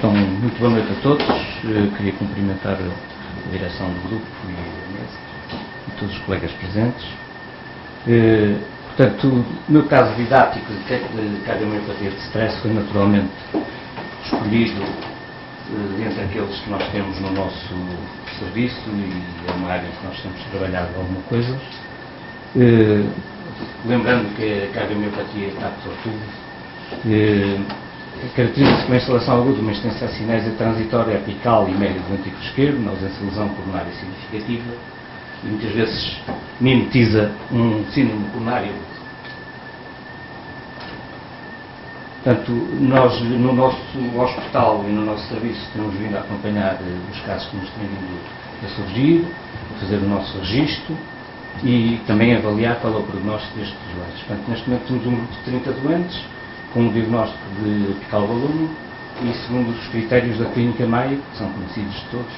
Então, muito boa noite a todos. Queria cumprimentar a direção do grupo e a mesa e todos os colegas presentes. Portanto, o meu caso didático de cardiomeiopatia de stress foi naturalmente escolhido entre aqueles que nós temos no nosso serviço e é uma área em que nós temos trabalhado alguma coisa. Lembrando que a cardiomeiopatia está por tudo. Caracteriza-se com a instalação aguda de uma insuficiência cinésia transitória apical e média do ventrículo esquerdo, na ausência de lesão coronária significativa, e muitas vezes mimetiza um síndrome coronário. Portanto, nós no nosso hospital e no nosso serviço temos vindo a acompanhar os casos que nos têm vindo a surgir, a fazer o nosso registro e também avaliar qual é o prognóstico destes doentes. Portanto, neste momento temos um grupo de 30 doentes, com um diagnóstico de apical volume e segundo os critérios da Clínica Maio, que são conhecidos de todos,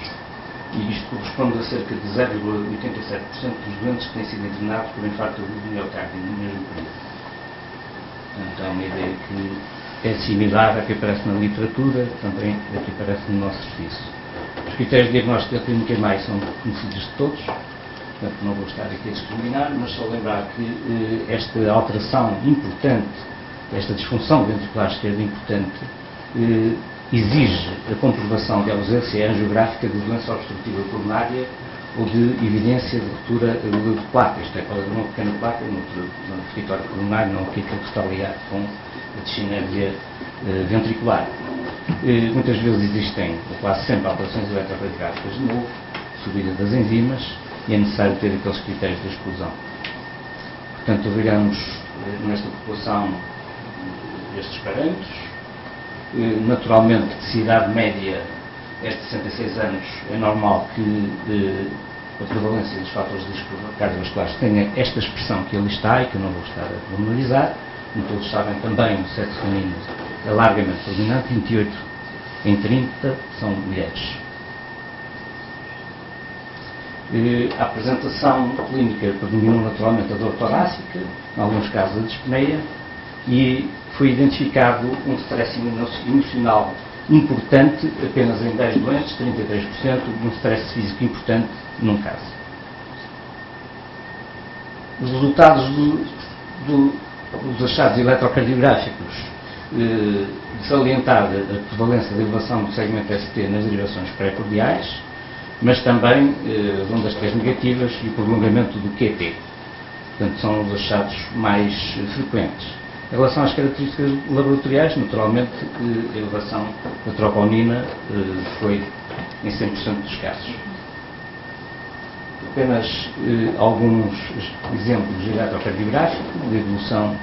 e isto corresponde a cerca de 0,87% dos doentes que têm sido internados por infarto do miocárdio no mesmo período. Portanto, é uma ideia que é similar à que aparece na literatura, também à que aparece no nosso serviço. Os critérios de diagnóstico da Clínica Maio são conhecidos de todos, portanto não vou estar aqui a discriminar, mas só lembrar que esta alteração importante, esta disfunção ventricular esquerda importante, exige a comprovação de ausência angiográfica de doença obstrutiva coronária ou de evidência de ruptura aguda de placa, isto é, pode haver uma pequena placa no território coronário, não aquilo que está ligado com a discinésia ventricular. Muitas vezes existem, ou quase sempre, alterações eletroradiográficas de novo, subida das enzimas, e é necessário ter aqueles critérios de exclusão. Portanto, avaliamos nesta população estes parâmetros. Naturalmente, se a idade média é de 66 anos, é normal que a prevalência dos fatores de risco cardiovasculares tenha esta expressão que ali está e que eu não vou estar a pormenorizar. Como todos sabem, também o sexo feminino é largamente predominante, 28 em 30 são mulheres. A apresentação clínica predominou naturalmente a dor torácica, em alguns casos a dispneia, e foi identificado um stress emocional importante apenas em 10 doentes, 33%, um stress físico importante num caso. Os resultados dos achados eletrocardiográficos de salientar a prevalência de elevação do segmento ST nas derivações pré-cordiais, mas também as ondas T negativas e o prolongamento do QT. Portanto, são os achados mais frequentes. Em relação às características laboratoriais, naturalmente, a elevação da troponina foi em 100% dos casos. Apenas alguns exemplos eletrocardiográficos de evolução,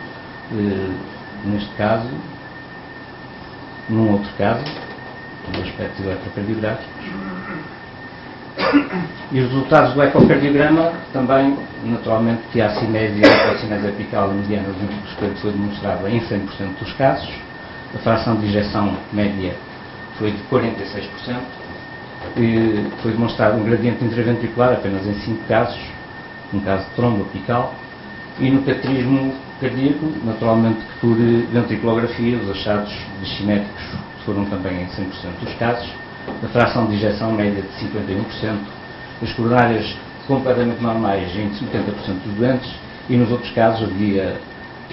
neste caso, num outro caso, dos aspectos eletrocardiográficos. E os resultados do ecocardiograma também, naturalmente, que a cinésia apical e mediana do ventrículo esquerdo foi demonstrada em 100% dos casos. A fração de ejeção média foi de 46%. E foi demonstrado um gradiente intraventricular apenas em 5 casos, um caso de trombo apical. E no cateterismo cardíaco, naturalmente que por ventriculografia, os achados discinéticos foram também em 100% dos casos. A fração de ejeção média de 51%, as coronárias completamente normais em 70% dos doentes, e nos outros casos havia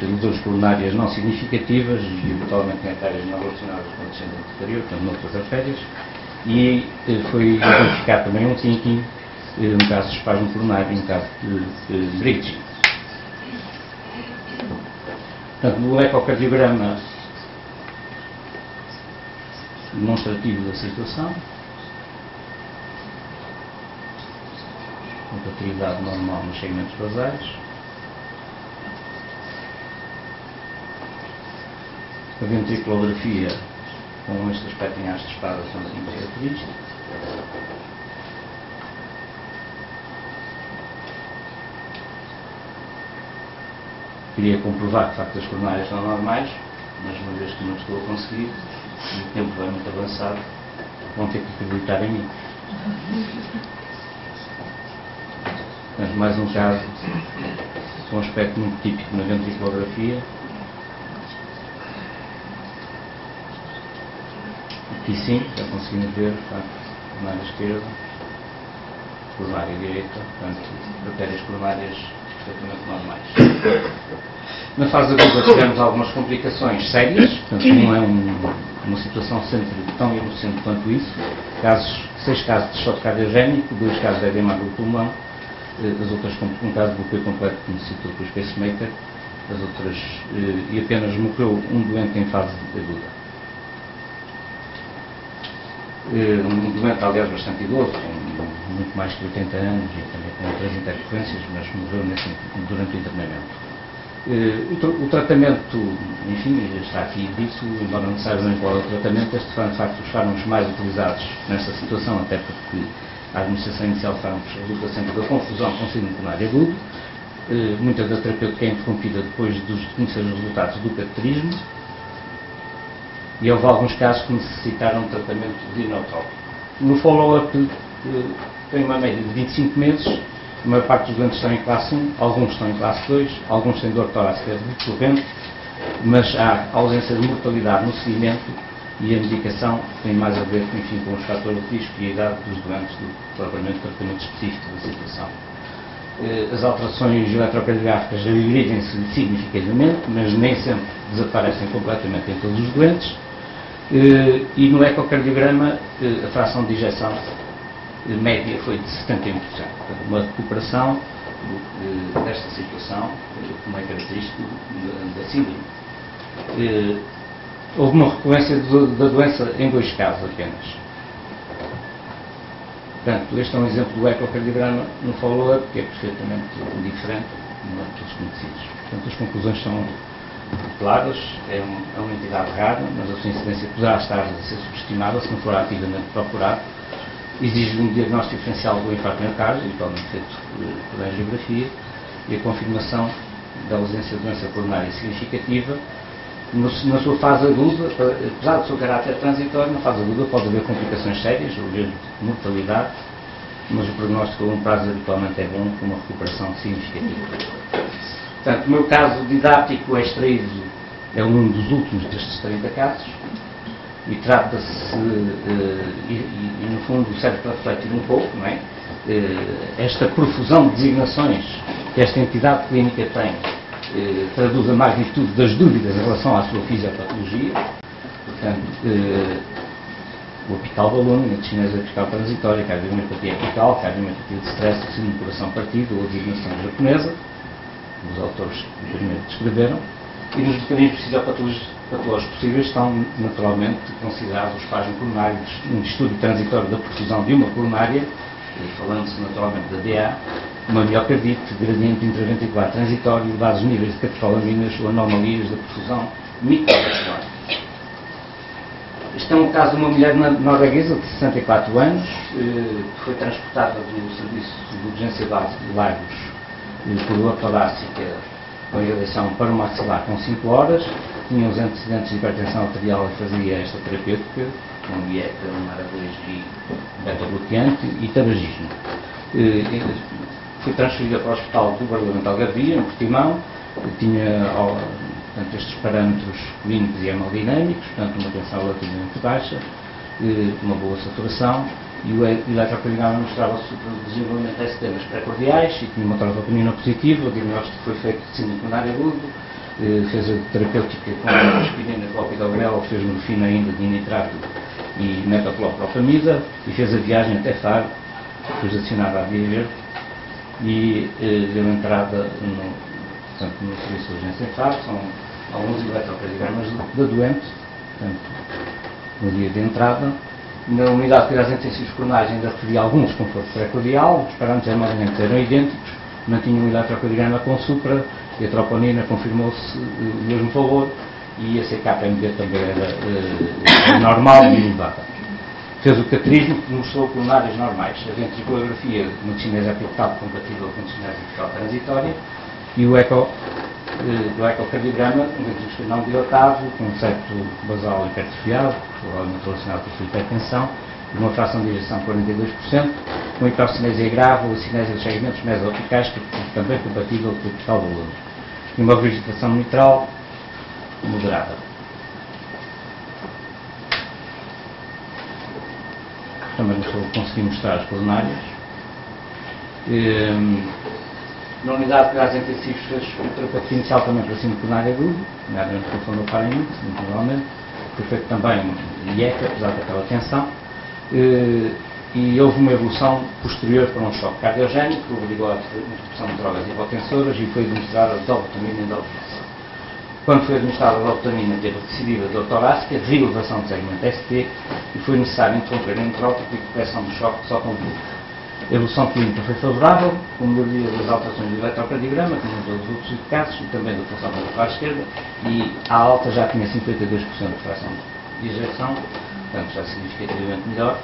lesões coronárias não significativas e eventualmente em artérias não relacionadas com a descendente anterior, portanto noutras artérias, e foi identificado também um thinking, um caso de espasmo coronário e um caso de bridging. Portanto, no ecocardiograma demonstrativo da situação, compatibilidade normal nos segmentos basais, a ventriculografia com este aspecto em haste de espada são assim características. Queria comprovar que de facto as coronárias são normais, mas uma vez que não estou a conseguir, o tempo vai muito avançado, vão ter que acreditar em mim. Portanto, mais um caso com um aspecto muito típico na ventriculografia, Aqui sim, já conseguimos ver, portanto, coronária esquerda, coronária direita, portanto, artérias coronárias perfeitamente normais. Na fase aguda tivemos algumas complicações sérias, portanto, não é uma situação sempre tão inocente quanto isso. 6 casos de choque cardiogénico, 2 casos de edema do pulmão, as outras um caso de bloqueio completo que necessitou depois pacemaker, as outras, e apenas morreu um doente em fase aguda. Um doente, aliás, bastante idoso, com muito mais que 80 anos e também com outras intercorrências, mas morreu durante o internamento. O tratamento, enfim, está aqui dito, embora não saiba bem qual é o tratamento, este foi, de facto, os fármacos mais utilizados nesta situação, até porque a administração inicial de fármacos resulta sempre da confusão com síndrome coronário agudo. Muita da terapêutica é interrompida depois de conhecer os resultados do cateterismo, e houve alguns casos que necessitaram de tratamento de inotrópico. No follow-up tem uma média de 25 meses, a maior parte dos doentes estão em classe 1, alguns estão em classe 2, alguns têm dor torácica recorrente, mas há ausência de mortalidade no seguimento e a medicação tem mais a ver, enfim, com os fatores de risco e a idade dos doentes do que propriamente o tratamento específico da situação. As alterações eletrocardiográficas regridem-se significativamente, mas nem sempre desaparecem completamente em todos os doentes. E no ecocardiograma a fração de ejeção média foi de 71%. Portanto, uma recuperação desta situação, como é característico da síndrome. Houve uma recorrência da doença em 2 casos apenas. Portanto, este é um exemplo do ecocardiograma no follow-up, que é perfeitamente diferente de todos conhecidos. Portanto, as conclusões são claras, é uma entidade rara, mas a sua incidência poderá estar a ser subestimada se não for ativamente procurado. Exige um diagnóstico diferencial do infarto miocárdio, habitualmente feito por angiografia, e a confirmação da ausência de doença coronária significativa. Na sua fase aguda, apesar do seu caráter transitório, na fase aguda pode haver complicações sérias, ou de mortalidade, mas o prognóstico a longo prazo habitualmente é bom, com uma recuperação significativa. Portanto, o meu caso didático é extraído, é um dos últimos destes 30 casos, e trata-se, e no fundo serve para refletir um pouco, não é? Esta profusão de designações que esta entidade clínica tem traduz a magnitude das dúvidas em relação à sua fisiopatologia. Portanto, o apical do aluno, a discinese apical transitória, cardiomiopatia apical, cardiomiopatia de stress, síndrome de coração partido ou a designação japonesa, os autores que primeiro descreveram, e nos mecanismos fisiopatológicos possíveis estão naturalmente considerados os espasmos coronários, um distúrbio transitório da perfusão de uma coronária, falando-se naturalmente da DA, uma miocardite, gradiente intraventricular transitório, elevados níveis de catecolaminas ou anomalias da perfusão microvascular. Este é um caso de uma mulher norueguesa de 64 anos, que foi transportada do serviço de urgência de Lagos por dor torácica com irradiação para o maxilar com 5 horas, tinha os antecedentes de hipertensão arterial e fazia esta terapêutica, com IECA, um ARA2 e beta-bloqueante e tabagismo. Foi transferida para o Hospital do Barlavento Algarvia, em Portimão, tinha portanto, estes parâmetros clínicos e hemodinâmicos, portanto uma tensão relativamente baixa, uma boa saturação, e o eletrocardiograma mostrava o desenvolvimento de edemas pré-cordiais e tinha uma troponina positiva. O diagnóstico foi feito de síndrome coronária agudo, fez a terapêutica com aspirina, clopidogrel, fez morfina ainda de nitrato e metoclopropamida e fez a viagem até Faro, depois adicionada à Via Verde, e deu entrada no serviço de urgência em Faro. São alguns eletrocardiogramas da doente, portanto, no dia de entrada. Na unidade de cuidados intensivos coronários ainda referia algum desconforto pré-cordial, os parâmetros hemodinâmicos eram idênticos, mantinha um eletrocardiograma com supra, e a troponina confirmou-se o mesmo valor, e a CKMB também era normal e elevada. Fez o cateterismo que mostrou coronárias normais, a ventriculografia, uma discinese apical compatível com a discinese apical transitória, e o ecocardiograma, um ventricular não dilatado, com um septo basal hipertrofiado, provavelmente relacionado com a sua hipertensão, e uma fração de ejeção de 42%, com hipercinesia grave ou a cinesia dos segmentos mesopicais, que é também compatível com o apical do aluno, e uma vegetação mitral moderada. também consegui mostrar as coronárias. Na unidade de cuidados intensivos fez o tratamento inicial também para cima de coronária aguda, nomeadamente com fundo farinite, naturalmente. Foi feito também IECA, apesar daquela tensão. E houve uma evolução posterior para um choque cardiogénico, que obrigou à introdução de drogas hipotensoras e foi administrada a dobutamina endovenosa. Quando foi administrada a dobutamina, teve recidiva dor torácica, reelevação do segmento ST e foi necessário interromper o entrópico e correção do choque só com glucose. A evolução clínica foi favorável, com melhoria das alterações do eletrocardiograma, como em todos os outros casos, e também da função ventricular esquerda, e a alta já tinha 52% de fração de ejeção, portanto já significativamente melhor.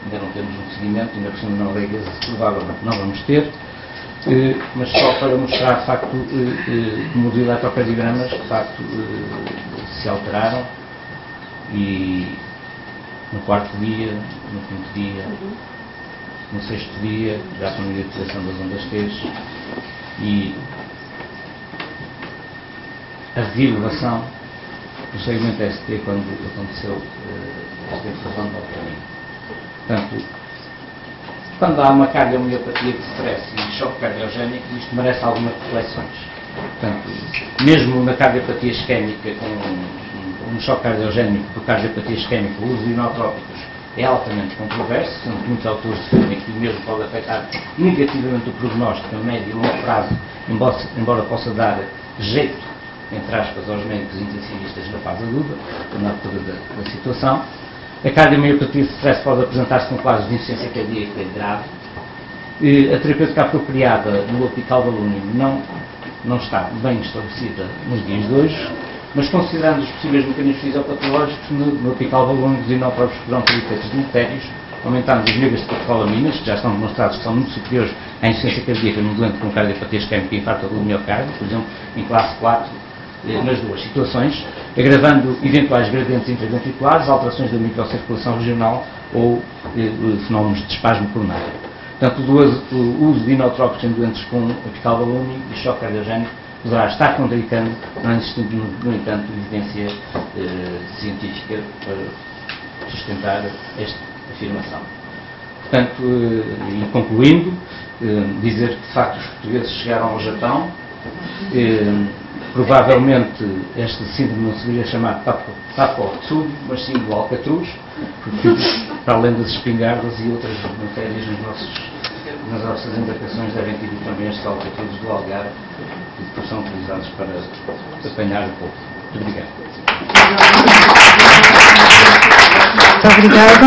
Ainda não temos um seguimento, ainda por cima de norueguesa provavelmente não vamos ter, mas só para mostrar de facto como os eletrocardiogramas de facto se alteraram e no quarto dia, no quinto dia, no sexto dia, já com a utilização das ondas T e a reelevação do segmento ST quando aconteceu esta infusão de dobutamina. Portanto, quando há uma cardiomiopatia de stress e choque cardiogénico, isto merece algumas reflexões. Portanto, mesmo na cardiopatia isquémica, com um choque cardiogénico por cardiopatia isquémica, o uso de inotrópicos é altamente controverso, sendo que muitos autores defendem que mesmo pode afetar negativamente o prognóstico a médio e longo prazo, embora possa dar jeito, entre aspas, aos médicos intensivistas na fase aguda, na altura da situação. A cardiomiopatia de stress pode apresentar-se com quadros de insuficiência cardíaca grave. A terapêutica apropriada no apical balúnio não está bem estabelecida nos dias de hoje, mas considerando os possíveis mecanismos fisiopatológicos, no apical balúnio os inotrópicos poderão ter efeitos deletérios, aumentando os níveis de catecolaminas, que já estão demonstrados que são muito superiores à insuficiência cardíaca num doente com cardiopatia isquémica e infarto agudo do miocárdio, por exemplo, em classe 4, nas duas situações, agravando eventuais gradientes intraventriculares, alterações da microcirculação regional ou fenómenos de espasmo coronário. Portanto, o uso de inotrópicos em doentes com apical balúnio e choque cardiogénico poderá estar contraindicando, não existindo, no entanto, evidência científica para sustentar esta afirmação. Portanto, e concluindo, dizer que de facto os portugueses chegaram ao Japão. Provavelmente este síndrome não se deveria chamar Takotsubo, mas sim do Alcatruz, porque para além das espingardas e outras matérias nas nossas embarcações devem ter também estes Alcatruzes do Algarve, que depois são utilizados para apanhar o povo. Muito obrigado. Muito obrigada.